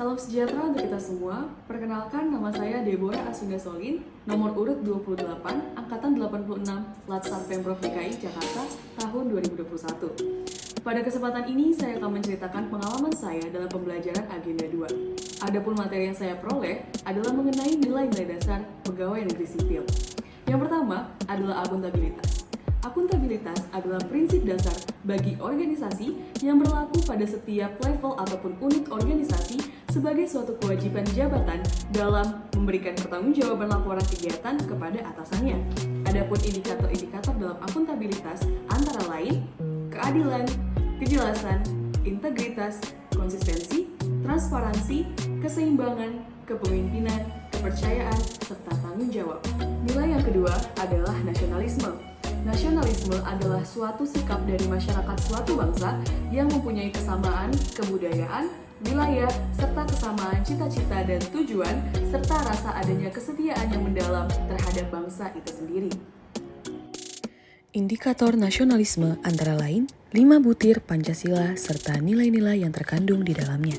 Salam sejahtera untuk kita semua. Perkenalkan, nama saya Deborah Aswinda Solin, nomor urut 28, angkatan 86, Latsar Pemprov DKI Jakarta, tahun 2021. Pada kesempatan ini, saya akan menceritakan pengalaman saya dalam pembelajaran Agenda 2. Adapun materi yang saya peroleh adalah mengenai nilai-nilai dasar pegawai negeri sipil. Yang pertama adalah akuntabilitas. Akuntabilitas adalah prinsip dasar bagi organisasi yang berlaku pada setiap level ataupun unit organisasi sebagai suatu kewajiban jabatan dalam memberikan pertanggungjawaban laporan kegiatan kepada atasannya. Adapun indikator-indikator dalam akuntabilitas antara lain keadilan, kejelasan, integritas, konsistensi, transparansi, keseimbangan, kepemimpinan, kepercayaan, serta tanggung jawab. Nilai yang kedua adalah nasionalisme. Nasionalisme adalah suatu sikap dari masyarakat suatu bangsa yang mempunyai kesamaan kebudayaan, wilayah, serta kesamaan cita-cita dan tujuan, serta rasa adanya kesetiaan yang mendalam terhadap bangsa itu sendiri. Indikator nasionalisme antara lain 5 butir Pancasila serta nilai-nilai yang terkandung di dalamnya.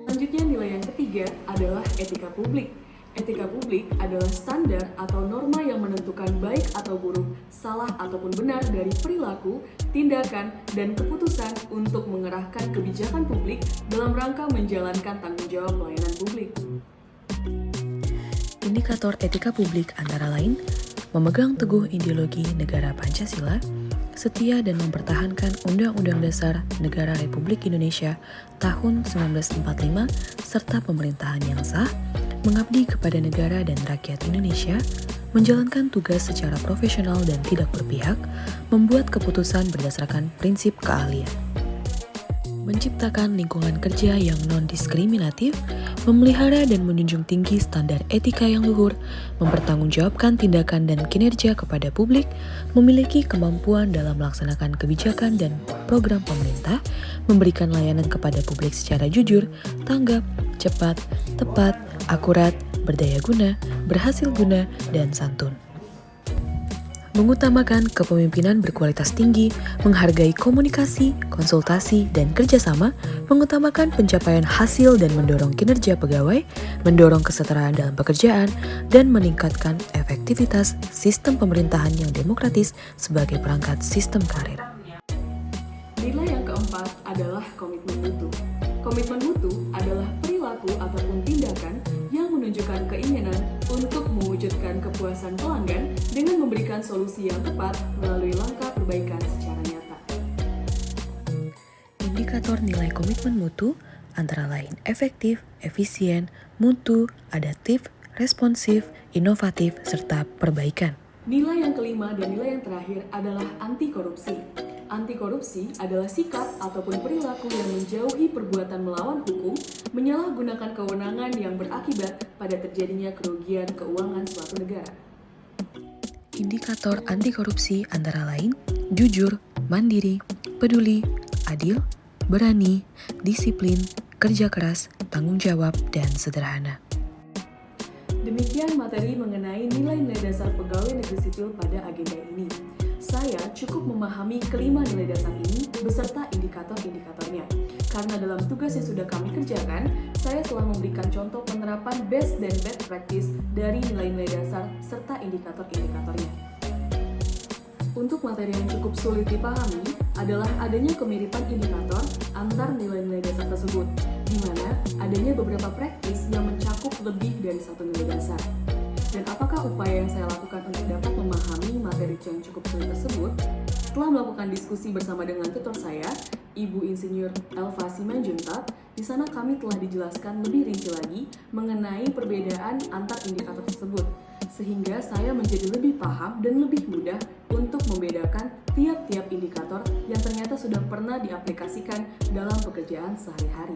Selanjutnya nilai yang ketiga adalah etika publik. Etika publik adalah standar atau norma yang menentukan baik atau buruk, salah ataupun benar dari perilaku, tindakan, dan keputusan untuk mengerahkan kebijakan publik dalam rangka menjalankan tanggung jawab pelayanan publik. Indikator etika publik antara lain memegang teguh ideologi negara Pancasila, setia dan mempertahankan Undang-Undang Dasar Negara Republik Indonesia tahun 1945 serta pemerintahan yang sah, mengabdi kepada negara dan rakyat Indonesia, menjalankan tugas secara profesional dan tidak berpihak, membuat keputusan berdasarkan prinsip keahlian, menciptakan lingkungan kerja yang non-diskriminatif, memelihara dan menjunjung tinggi standar etika yang luhur, mempertanggungjawabkan tindakan dan kinerja kepada publik, memiliki kemampuan dalam melaksanakan kebijakan dan program pemerintah, memberikan layanan kepada publik secara jujur, tanggap, cepat, tepat, akurat, berdaya guna, berhasil guna, dan santun. Mengutamakan kepemimpinan berkualitas tinggi, menghargai komunikasi, konsultasi, dan kerjasama, mengutamakan pencapaian hasil dan mendorong kinerja pegawai, mendorong kesetaraan dalam pekerjaan, dan meningkatkan efektivitas sistem pemerintahan yang demokratis sebagai perangkat sistem karir. Nilai yang keempat adalah komitmen mutu. Komitmen mutu adalah perilaku ataupun tindakan yang menunjukkan keinginan untuk mewujudkan kepuasan pelanggan dengan memberikan solusi yang tepat melalui langkah perbaikan secara nyata. Indikator nilai komitmen mutu antara lain efektif, efisien, mutu, adaptif, responsif, inovatif, serta perbaikan. Nilai yang kelima dan nilai yang terakhir adalah anti korupsi. Anti korupsi adalah sikap ataupun perilaku yang menjauhi perbuatan melawan hukum, menyalahgunakan kewenangan yang berakibat pada terjadinya kerugian keuangan suatu negara. Indikator anti korupsi antara lain jujur, mandiri, peduli, adil, berani, disiplin, kerja keras, tanggung jawab, dan sederhana. Demikian materi mengenai nilai-nilai dasar pegawai negeri sipil pada agenda ini. Saya cukup memahami kelima nilai dasar ini beserta indikator-indikatornya. Karena dalam tugas yang sudah kami kerjakan, saya telah memberikan contoh penerapan best dan bad practice dari nilai-nilai dasar serta indikator-indikatornya. Untuk materi yang cukup sulit dipahami adalah adanya kemiripan indikator antar nilai-nilai dasar tersebut, di mana adanya beberapa praktis yang mencakup lebih dari satu nilai dasar. Dan apakah upaya yang saya lakukan untuk dapat memahami materi yang cukup sulit tersebut? Setelah melakukan diskusi bersama dengan tutor saya, Ibu Insinyur Elva Simanjuntak, di sana kami telah dijelaskan lebih rinci lagi mengenai perbedaan antar indikator tersebut, sehingga saya menjadi lebih paham dan lebih mudah untuk membedakan tiap-tiap indikator yang ternyata sudah pernah diaplikasikan dalam pekerjaan sehari-hari.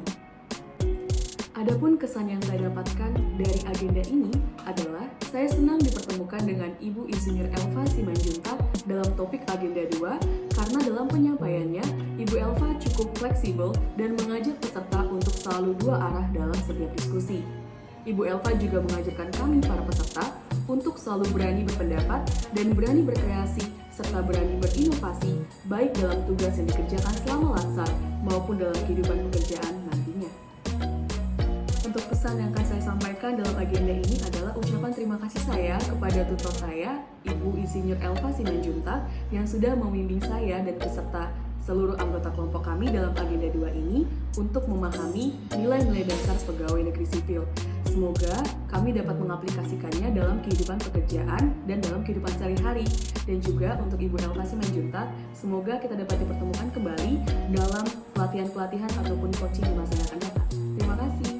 Adapun kesan yang saya dapatkan dari agenda ini adalah saya senang dipertemukan dengan Ibu Insinyur Elva Simanjuntak dalam topik agenda 2 karena dalam penyampaiannya Ibu Elva cukup fleksibel dan mengajak peserta untuk selalu dua arah dalam setiap diskusi. Ibu Elva juga mengajarkan kami para peserta untuk selalu berani berpendapat dan berani berkreasi serta berani berinovasi baik dalam tugas yang dikerjakan selama latsar maupun dalam kehidupan pekerjaan nantinya. Untuk pesan yang akan saya sampaikan dalam agenda ini adalah ucapan terima kasih saya kepada tutor saya, Ibu Insinyur Elva Simanjuntak, yang sudah membimbing saya dan beserta seluruh anggota kelompok kami dalam agenda 2 ini untuk memahami nilai-nilai dasar pegawai negeri sipil. Semoga kami dapat mengaplikasikannya dalam kehidupan pekerjaan dan dalam kehidupan sehari-hari. Dan juga untuk Ibu Elva Simanjuntak, semoga kita dapat dipertemukan kembali dalam pelatihan-pelatihan ataupun coaching di masa yang akan datang. Terima kasih.